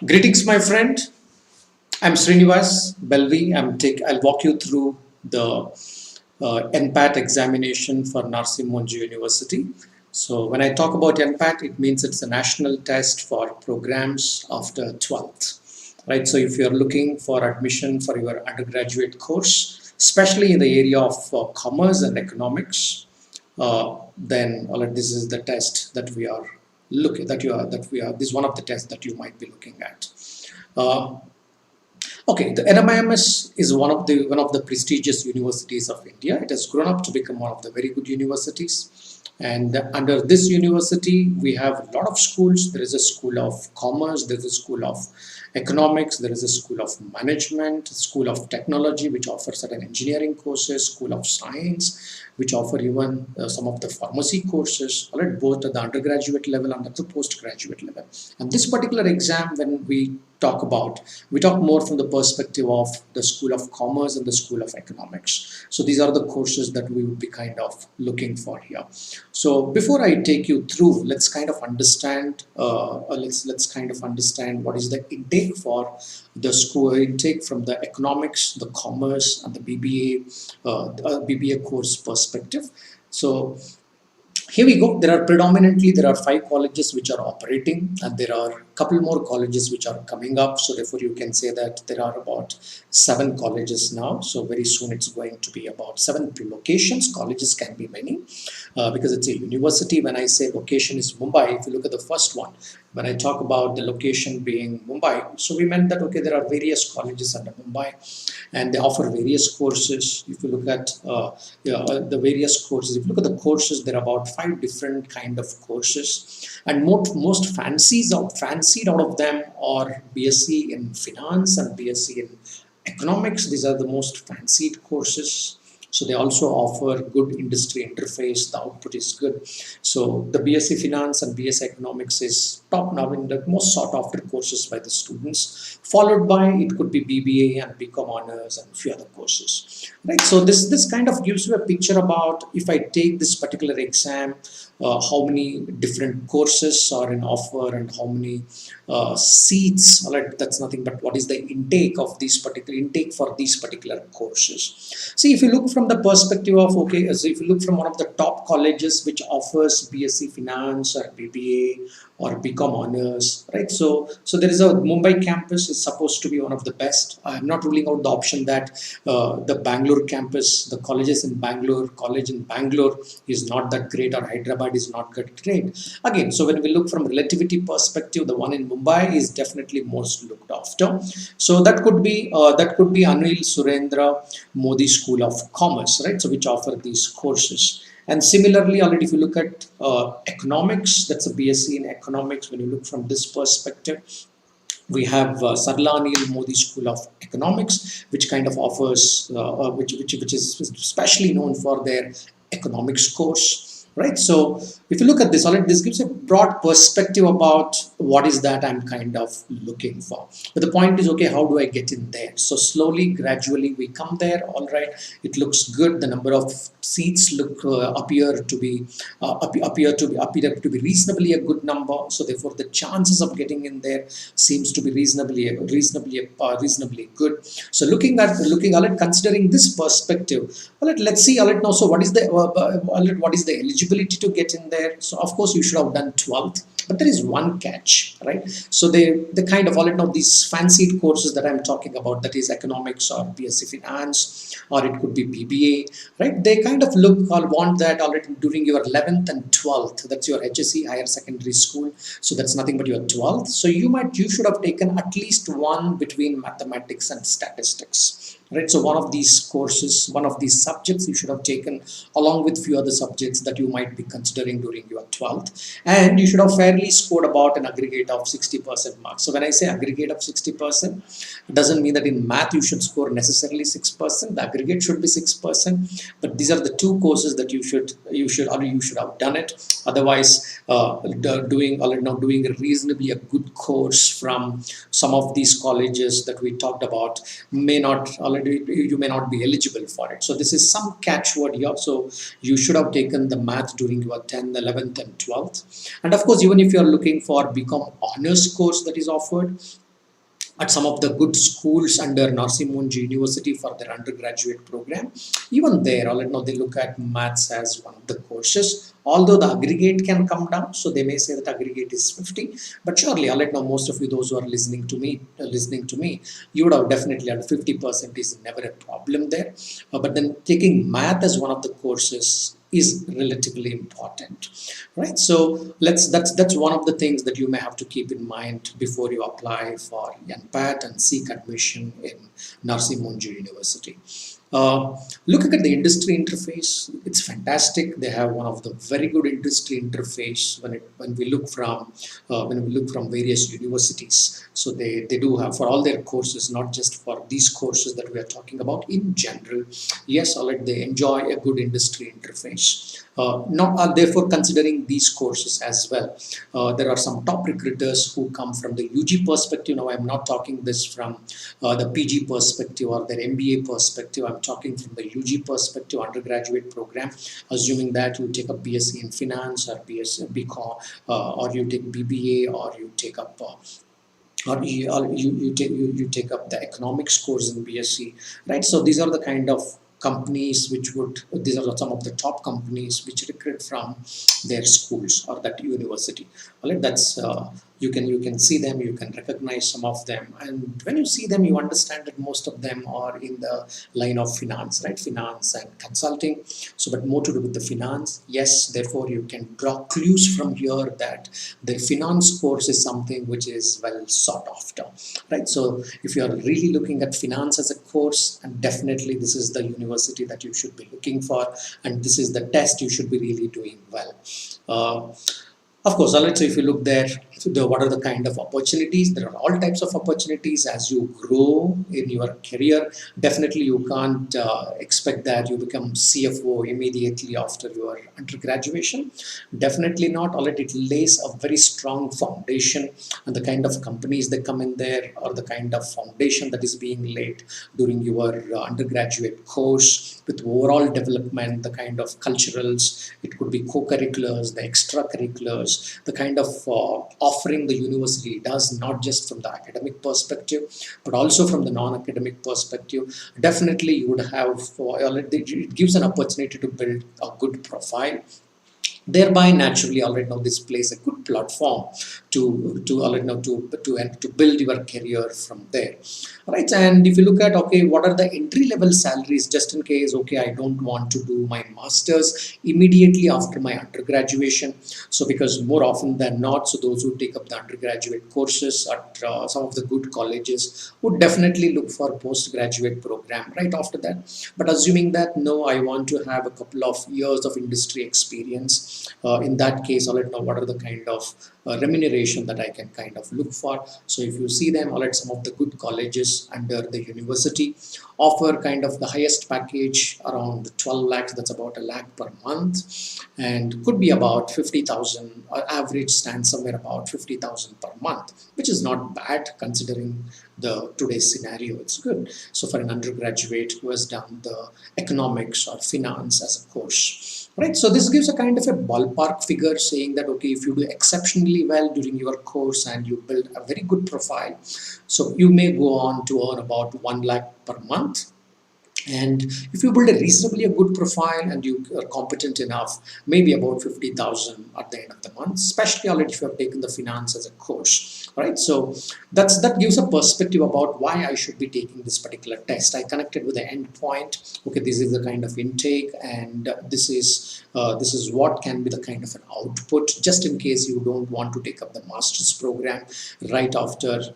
Greetings, my friend. I'm Srinivas Belvi. I'll walk you through the NPAT examination for Narsee Monjee University. So when I talk about NPAT, it means it's a national test for programs after 12th, right? So if you're looking for admission for your undergraduate course, especially in the area of commerce and economics, then this is the test that we are looking this is one of the tests that you might be looking at. Okay, the NMIMS is one of the prestigious universities of India. It has grown up to become one of the very good universities. And under this university, we have a lot of schools. There is a school of commerce, there is a school of economics, there is a school of management, school of technology, which offers certain engineering courses, school of science, which offer even some of the pharmacy courses, all right, both at the undergraduate level and at the postgraduate level. And this particular exam, when we talk more from the perspective of the School of Commerce and the School of Economics. So these are the courses that we would be kind of looking for here. So before I take you through, let's kind of understand let's kind of understand what is the intake for the school intake from the economics, the commerce, and the BBA course perspective. So here we go. There are 5 colleges which are operating, and there are a couple more colleges which are coming up. So therefore you can say that there are about 7 colleges now. So very soon it's going to be about 7 locations. Colleges can be many because it's a university. When I say location is Mumbai, if you look at the first one, when I talk about the location being Mumbai, so we meant that, okay, there are various colleges under Mumbai and they offer various courses. If you look at the various courses, if you look at the courses, there are about 5 different kind of courses, and most fancied out of them are BSc in finance and BSc in economics. These are the most fancied courses. So they also offer good industry interface. The output is good. So the BSc Finance and BSc Economics is top now in the most sought after courses by the students. Followed by, it could be BBA and BCom Honors and a few other courses. Right. So this kind of gives you a picture about, if I take this particular exam, how many different courses are in offer and how many seats. Right, that's nothing but what is the intake for these particular courses. See, if you look from the perspective of, okay, so if you look from one of the top colleges which offers BSc Finance or BBA or BCom Honors, right? So there is a Mumbai campus is supposed to be one of the best. I'm not ruling out the option that the Bangalore campus, the colleges in Bangalore, college in Bangalore is not that great, or Hyderabad is not that great. Again, so when we look from relativity perspective, the one in Mumbai is definitely most looked after. So that could be Anil Surendra Modi School of Commerce, right? So which offer these courses. And similarly, already if you look at economics, that's a BSc in economics. When you look from this perspective, we have Sarla Anil Modi School of Economics, which kind of offers, which is especially known for their economics course. Right, so if you look at this, this gives a broad perspective about what is that I'm kind of looking for. But the point is, okay, how do I get in there? So slowly, gradually, we come there. All right, it looks good. The number of seats appear to be reasonably a good number. So therefore, the chances of getting in there seems to be reasonably good. So considering this perspective, let's see. Now, so what is the eligibility to get in there? So of course you should have done 12th, but there is one catch, right? So they kind of now these fancied courses that I'm talking about, that is economics or BSc Finance, or it could be BBA, right? They kind of want that already during your 11th and 12th. That's your HSC, higher secondary school. So that's nothing but your 12th. So you should have taken at least one between mathematics and statistics. Right, so one of these courses, one of these subjects you should have taken along with few other subjects that you might be considering during your 12th, and you should have fairly scored about an aggregate of 60% marks. So when I say aggregate of 60%, it doesn't mean that in math you should score necessarily 6%. The aggregate should be 6%, but these are the 2 courses that you should have done it. Otherwise, doing a reasonably a good course from some of these colleges that we talked about you may not be eligible for it. So this is some catchword here. So you should have taken the math during your 10th, 11th and 12th. And of course, even if you are looking for BCom Honors course that is offered, at some of the good schools under Narsimhanji University for their undergraduate program. Even there, all know they look at maths as one of the courses. Although the aggregate can come down, so they may say that aggregate is 50, but surely, I'll let know most of you, those who are listening to me, you would have definitely had 50% is never a problem there. But then taking math as one of the courses is relatively important, right? So that's one of the things that you may have to keep in mind before you apply for NPAT and seek admission in Narsimhanji University. Looking at the industry interface, it's fantastic. They have one of the very good industry interface when we look from various universities. So they do have for all their courses, not just for these courses that we are talking about in general. Yes, they enjoy a good industry interface. Therefore, considering these courses as well, there are some top recruiters who come from the UG perspective. Now, I'm not talking this from the PG perspective or their MBA perspective. I'm talking from the UG perspective, undergraduate program, assuming that you take up BSc in finance or BSc BCom, or you take BBA, or you take up you take up the economics course in BSc, right? So these are the kind of companies these are some of the top companies which recruit from their schools or that university. All right, that's you can see them, you can recognize some of them, and when you see them, you understand that most of them are in the line of finance, right? Finance and consulting. So, but more to do with the finance. Yes, therefore you can draw clues from here that the finance course is something which is well sought after, right? So, if you are really looking at finance as a course, and definitely this is the university that you should be looking for, and this is the test you should be really doing well. Of course, let's say if you look there, what are the kind of opportunities? There are all types of opportunities as you grow in your career. Definitely, you can't expect that you become CFO immediately after your undergraduation. Definitely not. It lays a very strong foundation, and the kind of companies that come in there, or the kind of foundation that is being laid during your undergraduate course with overall development, the kind of culturals, it could be co-curriculars, the extracurriculars, the kind of offering the university does, not just from the academic perspective, but also from the non-academic perspective. Definitely you would have, it gives an opportunity to build a good profile. Thereby, naturally, now this plays a good platform to build your career from there, right? And if you look at, okay, what are the entry level salaries, just in case, okay, I don't want to do my masters immediately after my undergraduation. So because more often than not, so those who take up the undergraduate courses at some of the good colleges would definitely look for postgraduate program right after that. But assuming that no, I want to have a couple of years of industry experience, in that case, I'll let know what are the kind of remuneration that I can kind of look for. So if you see them, some of the good colleges under the university offer kind of the highest package around 12 lakhs, that's about 1 lakh per month, and could be about 50,000, average stands somewhere about 50,000 per month, which is not bad considering the today's scenario. It's good. So for an undergraduate who has done the economics or finance as a course, right? So this gives a kind of a ballpark figure saying that, okay, if you do exceptionally well during your course and you build a very good profile, so you may go on to earn about 1 lakh per month. And if you build a reasonably good profile and you are competent enough, maybe about 50,000 at the end of the month, especially already if you have taken the finance as a course, right? So that gives a perspective about why I should be taking this particular test. I connected with the endpoint. Okay, this is the kind of intake, and this is what can be the kind of an output, just in case you don't want to take up the master's program right after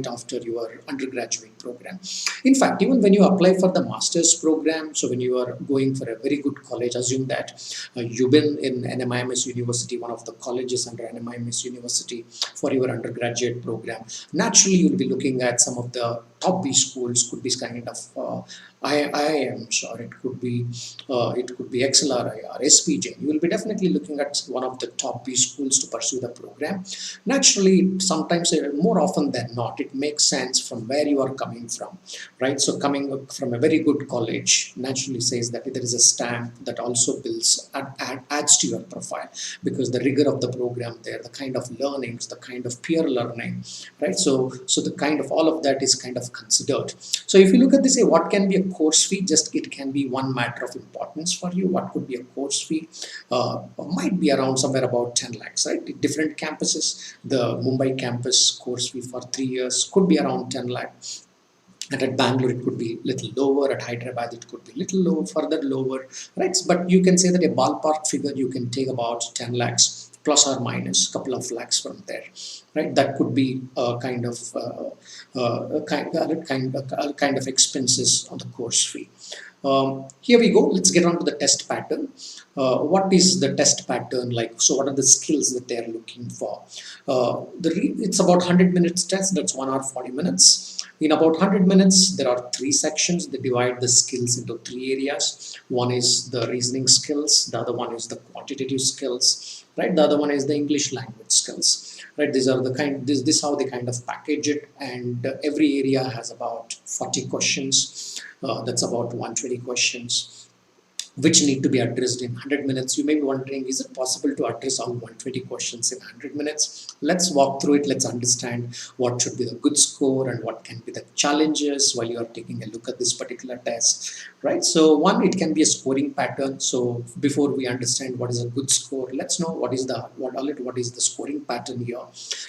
after your undergraduate program. In fact, even when you apply for the master's program, so when you are going for a very good college, assume that you've been in NMIMS University, one of the colleges under NMIMS University, for your undergraduate program. Naturally, you'll be looking at some of the top B schools, could be kind of IIMs, or it could be XLRI or SPJ. You will be definitely looking at one of the top B schools to pursue the program. Naturally, sometimes more often than not, it makes sense from where you are coming from, right? So coming from a very good college naturally says that there is a stamp that also builds adds to your profile, because the rigor of the program there, the kind of learnings, the kind of peer learning, right? So the kind of all of that is kind of considered. So if you look at this, say what can be a course fee, just it can be one matter of importance for you. What could be a course fee? Might be around somewhere about 10 lakhs, right? Different campuses, the Mumbai campus course fee for 3 years could be around 10 lakh. And at Bangalore, it could be little lower. At Hyderabad, it could be little lower, further lower, right? But you can say that a ballpark figure, you can take about 10 lakhs plus or minus a couple of lakhs from there, right? That could be a kind of kind of expenses on the course fee. Here we go. Let's get on to the test pattern. What is the test pattern like? So what are the skills that they are looking for? It's about 100 minutes test. That's 1 hour 40 minutes. In about 100 minutes, there are 3 sections. They divide the skills into 3 areas. One is the reasoning skills. The other one is the quantitative skills, right? The other one is the English language skills, right? These are the this how they kind of package it. And every area has about 40 questions. That's about 120 questions, which need to be addressed in 100 minutes. You may be wondering, is it possible to address all 120 questions in 100 minutes? Let's walk through it. Let's understand what should be the good score and what can be the challenges while you are taking a look at this particular test, right? So one, it can be a scoring pattern. So before we understand what is a good score, let's know what is the scoring pattern here.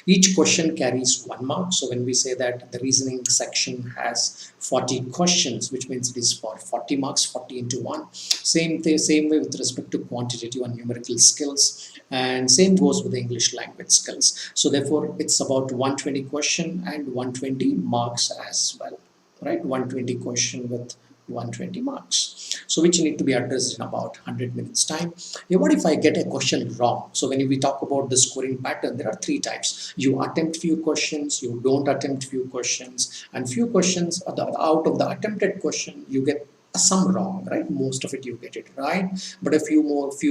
Each question carries 1 mark. So when we say that the reasoning section has 40 questions, which means it is for 40 marks, 40 into 1. Same way with respect to quantitative and numerical skills, and same goes with the English language skills. So therefore, it's about 120 question and 120 marks as well, right? 120 question with 120 marks. So which need to be addressed in about 100 minutes time. Yeah, what if I get a question wrong? So when we talk about the scoring pattern, there are 3 types. You attempt few questions, you don't attempt few questions, and few questions out of the attempted question, you get some wrong, right? Most of it you get it right, but a few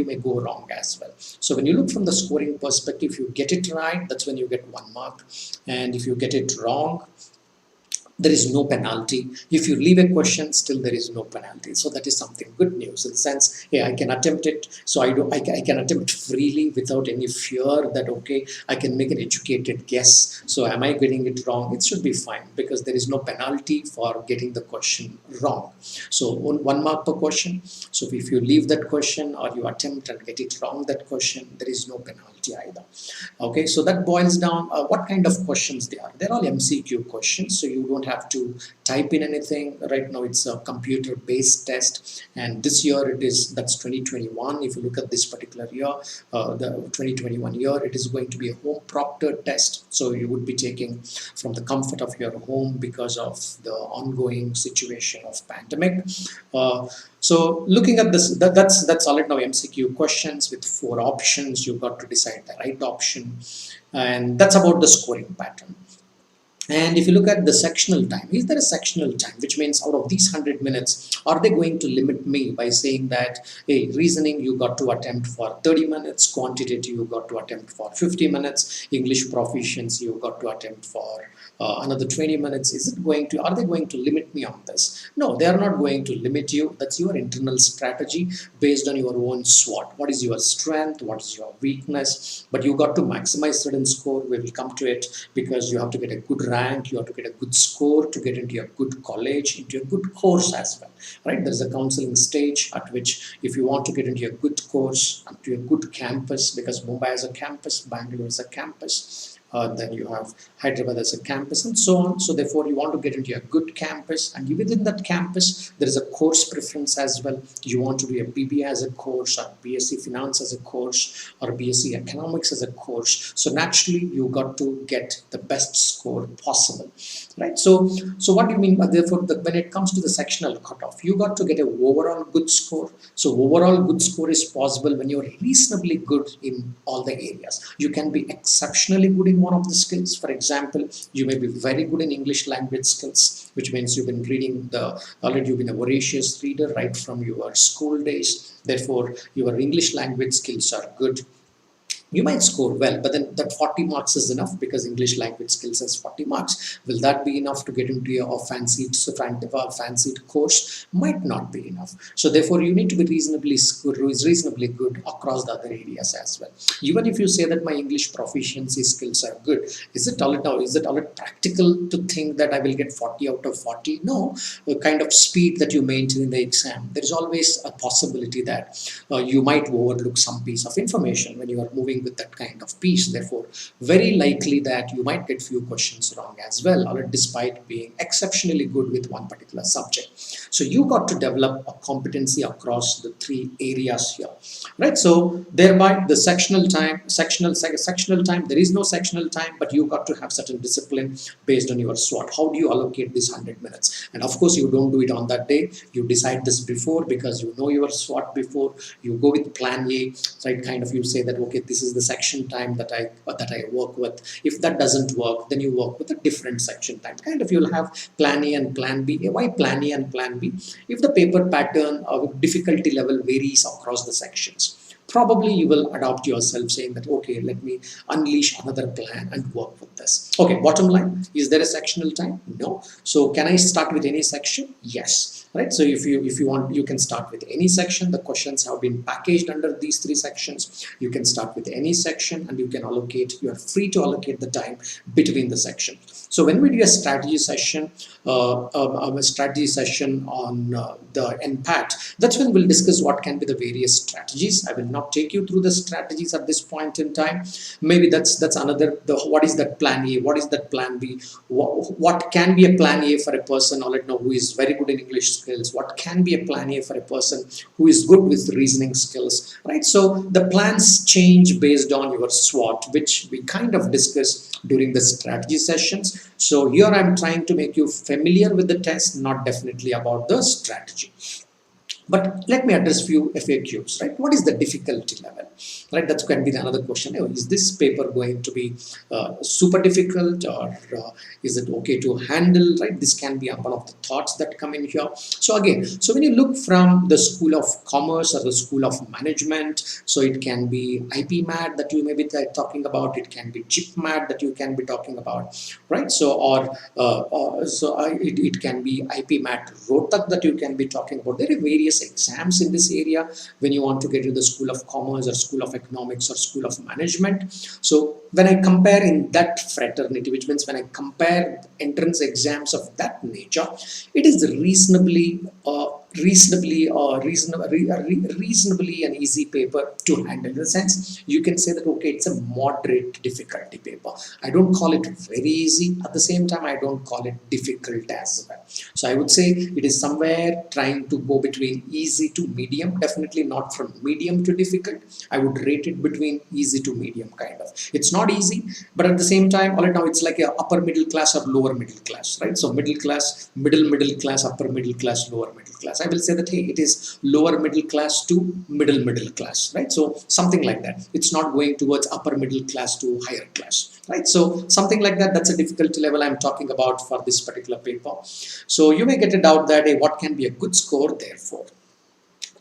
may go wrong as well. So when you look from the scoring perspective, if you get it right, that's when you get 1 mark, and if you get it wrong, there is no penalty. If you leave a question, still there is no penalty. So that is something good news in the sense, yeah, I can attempt it. So I can attempt freely without any fear that, okay, I can make an educated guess. So am I getting it wrong? It should be fine because there is no penalty for getting the question wrong. So 1 mark per question. So if you leave that question or you attempt and get it wrong, that question, there is no penalty either. Okay, so that boils down what kind of questions they are. They're all MCQ questions, so you don't have to type in anything. Right now it's a computer based test, and this year that's 2021. If you look at this particular year, the 2021 year, it is going to be a home proctored test, so you would be taking from the comfort of your home because of the ongoing situation of pandemic. So looking at this, that's solid now. MCQ questions with 4 options. You've got to decide the right option, and that's about the scoring pattern. And if you look at the sectional time, is there a sectional time? Which means out of these 100 minutes, are they going to limit me by saying that, hey, reasoning you got to attempt for 30 minutes, quantitative you got to attempt for 50 minutes, English proficiency you got to attempt for another 20 minutes. Are they going to limit me on this? No, they are not going to limit you. That's your internal strategy based on your own SWOT. What is your strength? What is your weakness? But you got to maximize certain score. We will come to it because you have to get a good rank. You have to get a good score to get into a good college, into a good course as well, right? There's a counseling stage at which if you want to get into a good course, into a good campus, because Mumbai is a campus, Bangalore is a campus, then you have Hyderabad as a campus and so on. So therefore you want to get into a good campus, and within that campus there is a course preference as well. You want to do a BBA as a course, or BSc Finance as a course, or BSc Economics as a course. So naturally you got to get the best score possible. right? So what do you mean by therefore when it comes to the sectional cutoff, you got to get a overall good score. So overall good score is possible when you're reasonably good in all the areas. You can be exceptionally good in one of the skills. For example, you may be very good in English language skills, which means you've been reading already you've been a voracious reader right from your school days, therefore your English language skills are good. You might score well, but then that 40 marks is enough because English language skills has 40 marks. Will that be enough to get into a fancied course? Might not be enough. So therefore, you need to be reasonably good across the other areas as well. Even if you say that my English proficiency skills are good, is it all practical to think that I will get 40 out of 40? No. The kind of speed that you maintain in the exam, there is always a possibility that you might overlook some piece of information when you are moving with that kind of piece. Therefore, very likely that you might get few questions wrong as well, or despite being exceptionally good with one particular subject. So you got to develop a competency across the three areas here, right? So thereby the sectional time, there is no sectional time, but you got to have certain discipline based on your SWOT. How do you allocate this 100 minutes? And of course, you don't do it on that day. You decide this before because you know your SWOT before. You go with plan A, right? Kind of you say that, okay, this is the section time that I work with. If that doesn't work, then you work with a different section time. Kind of you'll have plan A and plan B. Why plan A and plan B? If the paper pattern or difficulty level varies across the sections, probably you will adopt yourself saying that, okay, let me unleash another plan and work with this. Okay, bottom line, is there a sectional time? No. So can I start with any section? Yes. Right, so if you want, you can start with any section. The questions have been packaged under these three sections. You can start with any section and you can allocate, you are free to allocate the time between the sections. So when we do a strategy session on the NPAT, that's when we'll discuss what can be the various strategies. I will not take you through the strategies at this point in time. Maybe that's another, what is that plan A, what is that plan B, what can be a plan A for a person who is very good in English skills, what can be a plan A for a person who is good with reasoning skills, right? So the plans change based on your SWOT, which we kind of discussed during the strategy sessions. So here I'm trying to make you familiar with the test, not definitely about the strategy. But let me address few FAQs, right? What is the difficulty level, right? That can be another question. Is this paper going to be super difficult, or is it okay to handle, right? This can be one of the thoughts that come in here. So again, so when you look from the School of Commerce or the School of Management, so it can be IPMAT that you may be talking about, it can be GIPMAT that you can be talking about, right? So it can be IPMAT Rohtak that you can be talking about. There are various exams in this area when you want to get into the School of Commerce or School of Economics or School of Management. So when I compare in that fraternity, which means when I compare entrance exams of that nature, it is reasonably an easy paper to handle. In the sense, you can say that, okay, it's a moderate difficulty paper. I don't call it very easy. At the same time, I don't call it difficult as well. So I would say it is somewhere trying to go between easy to medium, definitely not from medium to difficult. I would rate it between easy to medium kind of. It's not easy, but at the same time, all right, now it's like a upper middle class or lower middle class, right? So middle class, middle class, upper middle class, lower middle class. I will say that, hey, it is lower middle class to middle class, right? So something like that. It's not going towards upper middle class to higher class, right? So something like that, that's a difficulty level I'm talking about for this particular paper. So you may get a doubt that, hey, what can be a good score therefore?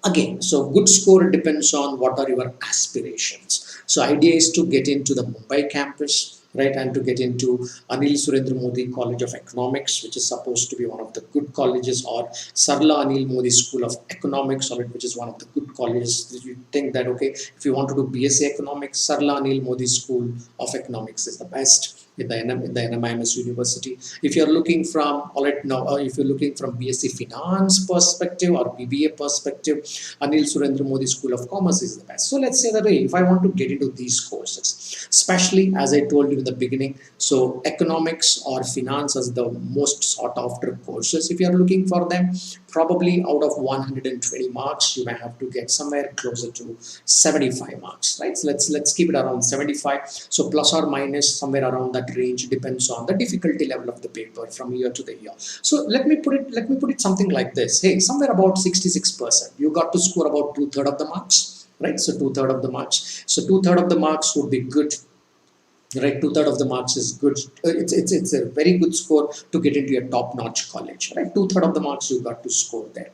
Again, so good score depends on what are your aspirations. So idea is to get into the Mumbai campus, right, and to get into Anil Surendra Modi College of Economics, which is supposed to be one of the good colleges, or Sarla Anil Modi School of Economics, or which is one of the good colleges. You think that, okay, if you want to do BSc Economics, Sarla Anil Modi School of Economics is the best in the NMIMS University. If you're looking from, if you're looking from BSc Finance perspective or BBA perspective, Anil Surendra Modi School of Commerce is the best. So let's say that, hey, if I want to get into these courses, especially as I told you in the beginning, so economics or finance is the most sought after courses if you are looking for them. probably out of 120 marks, you may have to get somewhere closer to 75 marks, right? So let's keep it around 75. So plus or minus somewhere around that range, depends on the difficulty level of the paper from year to the year. So let me put it something like this. Hey, somewhere about 66%, you got to score about 2/3 of the marks, right? So 2/3 of the marks. So 2/3 of the marks would be good, right? 2/3 of the marks is good. It's a very good score to get into a top-notch college, right? 2/3 of the marks you got to score there.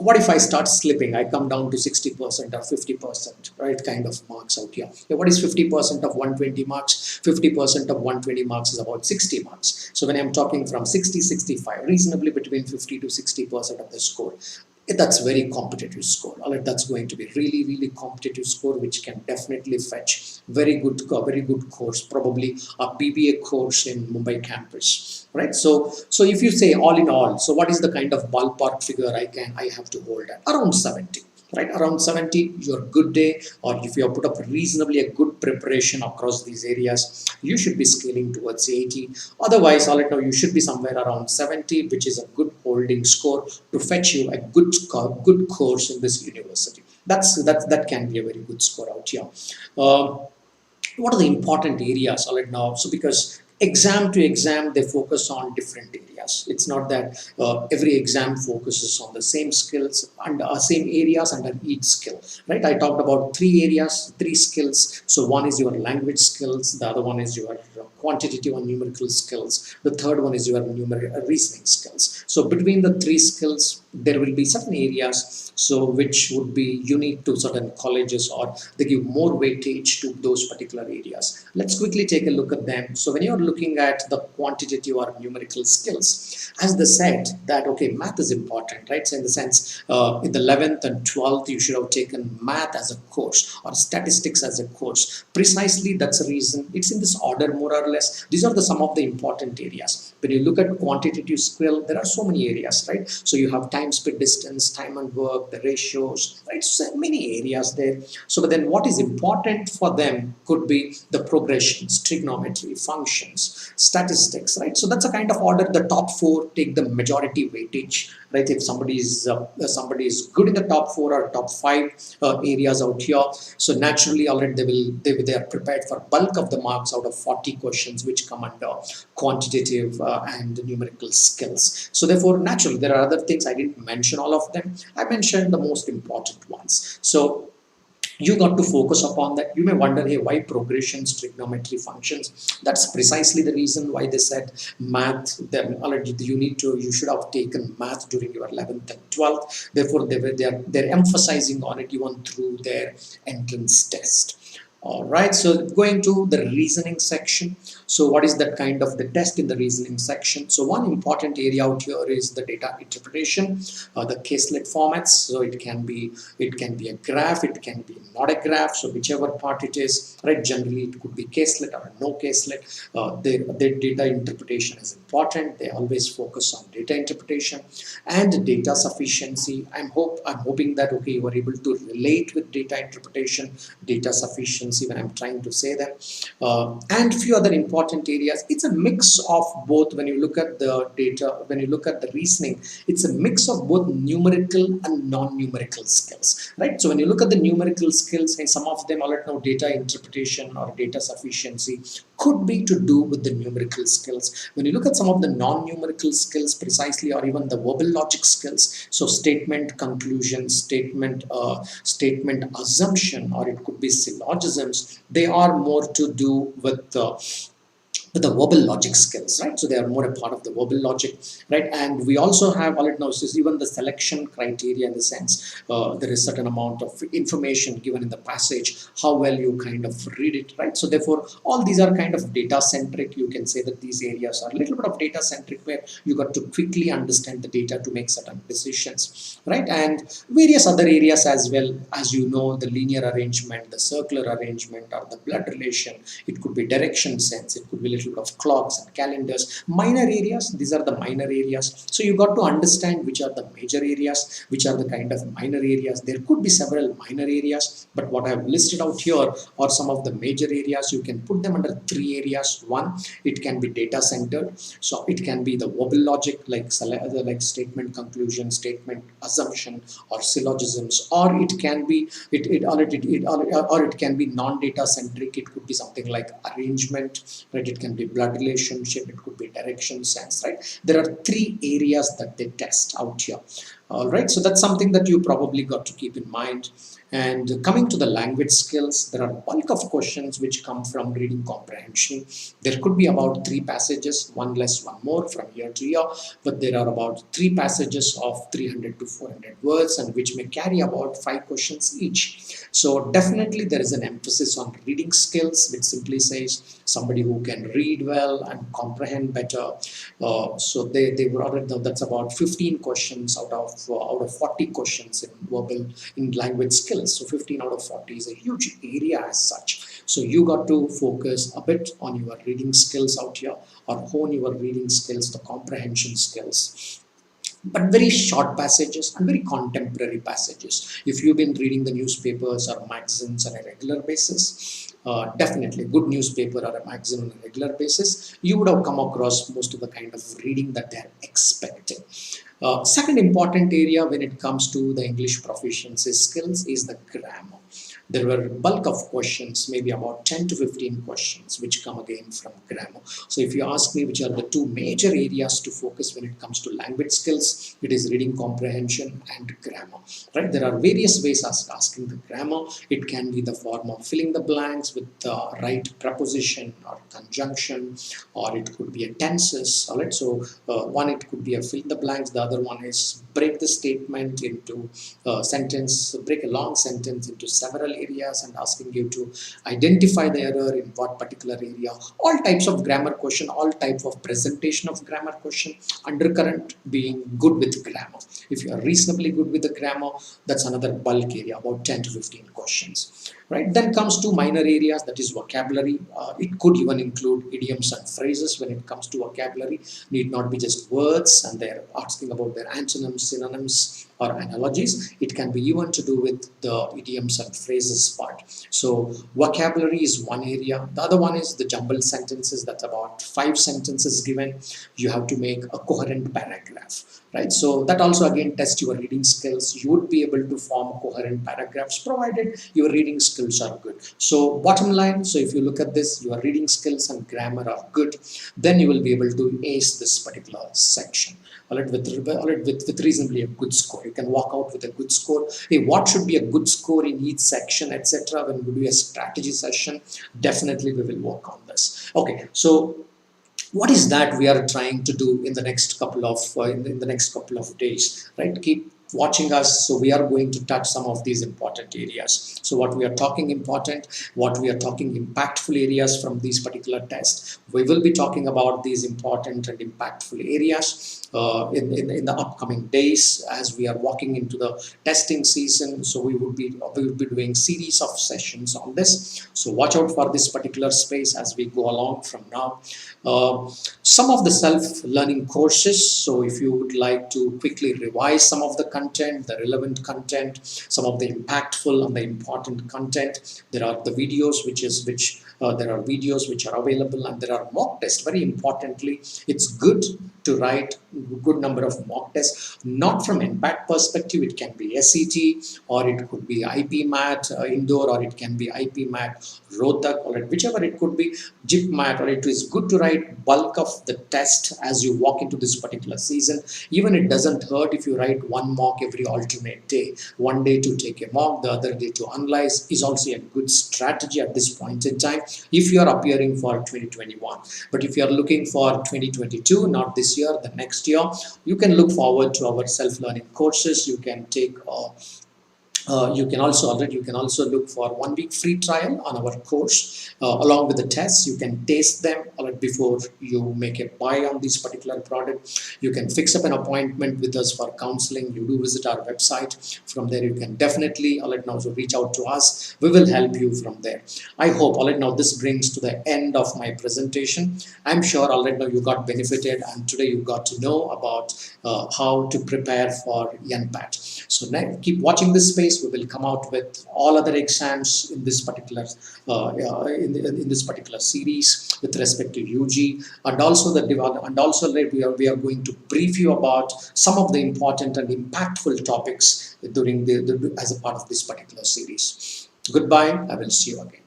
What if I start slipping? I come down to 60% or 50%, right? Kind of marks out here. Yeah, what is 50% of 120 marks? 50% of 120 marks is about 60 marks. So when I'm talking from 60, 65, reasonably between 50 to 60% of the score, that's very competitive score. All right, that's going to be really competitive score, which can definitely fetch very good course, probably a BBA course in Mumbai campus, right? So if you say all in all, so what is the kind of ballpark figure I have to hold at? Around 70. Right, around 70, your good day, or if you have put up reasonably a good preparation across these areas, you should be scaling towards 80. Otherwise, all in all, you should be somewhere around 70, which is a good holding score to fetch you a good course in this university. That can be a very good score out here. What are the important areas all right now? So because exam to exam, they focus on different areas. It's not that every exam focuses on the same skills and same areas under each skill, right? I talked about three areas, three skills. So one is your language skills, the other one is your quantitative and numerical skills, the third one is your reasoning skills. So between the three skills, there will be certain areas so which would be unique to certain colleges, or they give more weightage to those particular areas. Let's quickly take a look at them. So when you're looking at the quantitative or numerical skills, as they said that, okay, math is important, right? So in the sense, in the 11th and 12th, you should have taken math as a course or statistics as a course. Precisely, that's the reason. It's in this order, more or less. These are some of the important areas. When you look at quantitative skill, there are so many areas, right? So you have time, speed, distance, time and work, the ratios, right? So many areas there. So but then what is important for them could be the progressions, trigonometry, functions, statistics, right? So that's a kind of order. The top four take the majority weightage, right? If somebody is good in the top four or top five areas out here, so naturally already they are prepared for bulk of the marks out of 40 questions which come under quantitative and numerical skills. So therefore, naturally, there are other things I didn't mention all of them. I mentioned the most important ones. So you got to focus upon that. You may wonder, hey, why progressions, trigonometry, functions? That's precisely the reason why they said math. Then already you should have taken math during your 11th and 12th. Therefore, they're emphasizing on it even through their entrance test. All right, so going to the reasoning section. So what is that kind of the test in the reasoning section? So one important area out here is the data interpretation, the caselet formats. So it can be a graph, it can be not a graph. So whichever part it is, right? Generally, it could be caselet or no caselet. Their data interpretation is important. They always focus on data interpretation and data sufficiency. I'm hoping that okay, you are able to relate with data interpretation, data sufficiency when I'm trying to say that, and few other important areas. It's a mix of both. When you look at the data, when you look at the reasoning, it's a mix of both numerical and non-numerical skills, right? So when you look at the numerical skills, and some of them already know data interpretation or data sufficiency could be to do with the numerical skills. When you look at some of the non-numerical skills precisely, or even the verbal logic skills, so statement conclusion, statement assumption, or it could be syllogisms, they are more to do with the verbal logic skills, right? So they are more a part of the verbal logic, right? And we also have all it knows is even the selection criteria, in the sense there is certain amount of information given in the passage, how well you kind of read it, right? So therefore, all these are kind of data centric. You can say that these areas are a little bit of data centric, where you got to quickly understand the data to make certain decisions, right? And various other areas as well, as you know, the linear arrangement, the circular arrangement, or the blood relation. It could be direction sense. It could be little little bit of clocks and calendars. Minor areas, these are the minor areas. So you got to understand which are the major areas, which are the kind of minor areas. There could be several minor areas, but what I have listed out here are some of the major areas. You can put them under three areas. One, it can be data centered. So it can be the verbal logic, like statement conclusion, statement assumption, or syllogisms, or it can be it can be non-data centric. It could be something like arrangement, right? It can be blood relationship, it could be direction sense, right? There are three areas that they test out here. All right, so that's something that you probably got to keep in mind. And coming to the language skills, there are bulk of questions which come from reading comprehension. There could be about 3 passages, one less, one more from year to year, but there are about 3 passages of 300 to 400 words, and which may carry about 5 questions each. So definitely there is an emphasis on reading skills, which simply says somebody who can read well and comprehend better. So they were already, that's about 15 questions out of 40 questions in verbal, in language skills. So 15 out of 40 is a huge area as such. So you got to focus a bit on your reading skills out here, or hone your reading skills, the comprehension skills. But very short passages and very contemporary passages. If you've been reading the newspapers or magazines on a regular basis, definitely good newspaper or a magazine on a regular basis, you would have come across most of the kind of reading that they're expecting. Second important area when it comes to the English proficiency skills is the grammar. There were bulk of questions, maybe about 10 to 15 questions, which come again from grammar. So if you ask me which are the 2 major areas to focus when it comes to language skills, it is reading comprehension and grammar, right? There are various ways of asking the grammar. It can be the form of filling the blanks with the right preposition or conjunction, or it could be a tenses, all right? So one, it could be a fill the blanks. The other one is break the statement into break a long sentence into several areas and asking you to identify the error in what particular area. All types of grammar question, all type of presentation of grammar question, undercurrent being good with grammar. If you are reasonably good with the grammar, that's another bulk area, about 10 to 15 questions. Right, then comes to minor areas, that is vocabulary. It could even include idioms and phrases. When it comes to vocabulary, need not be just words and they're asking about their antonyms, synonyms, or analogies. It can be even to do with the idioms and phrases part. So vocabulary is one area. The other one is the jumbled sentences. That's about 5 sentences given. You have to make a coherent paragraph, right? So that also again tests your reading skills. You would be able to form coherent paragraphs provided your reading skills are good. So bottom line, so if you look at this, your reading skills and grammar are good, then you will be able to ace this particular section. All right, with reasonably a good score. You can walk out with a good score. Hey, what should be a good score in each section, etc. When we do a strategy session, definitely we will work on this. Okay, so what is that we are trying to do in the next couple of in the next couple of days, right? Keep watching us. So we are going to touch some of these important areas. So what we are talking important, what we are talking impactful areas from these particular tests. We will be talking about these important and impactful areas in the upcoming days as we are walking into the testing season. So we will be doing series of sessions on this. So watch out for this particular space as we go along from now. Some of the self-learning courses. So if you would like to quickly revise some of the content, the relevant content, some of the impactful and the important content, there are the videos there are videos which are available, and there are mock tests. Very importantly, it's good to write a good number of mock tests, not from NPAT perspective. It can be SET, or it could be IPMAT Indore, or it can be IPMAT Rohtak, or whichever it could be, JIPMAT, or it is good to write bulk of the test as you walk into this particular season. Even it doesn't hurt if you write one mock every alternate day. One day to take a mock, the other day to analyze is also a good strategy at this point in time if you are appearing for 2021. But if you are looking for 2022, not this year, the next year, you can look forward to our self-learning courses. You can take You can also look for 1 week free trial on our course along with the tests. You can taste them before you make a buy on this particular product. You can fix up an appointment with us for counseling. You do visit our website. From there, you can definitely now so reach out to us. We will help you from there. I hope now this brings to the end of my presentation. I'm sure now you got benefited, and today you got to know about how to prepare for NPAT. So now keep watching this space. We will come out with all other exams in this particular in this particular series with respect to UG, and also we are going to brief you about some of the important and impactful topics during as a part of this particular series. Goodbye. I will see you again.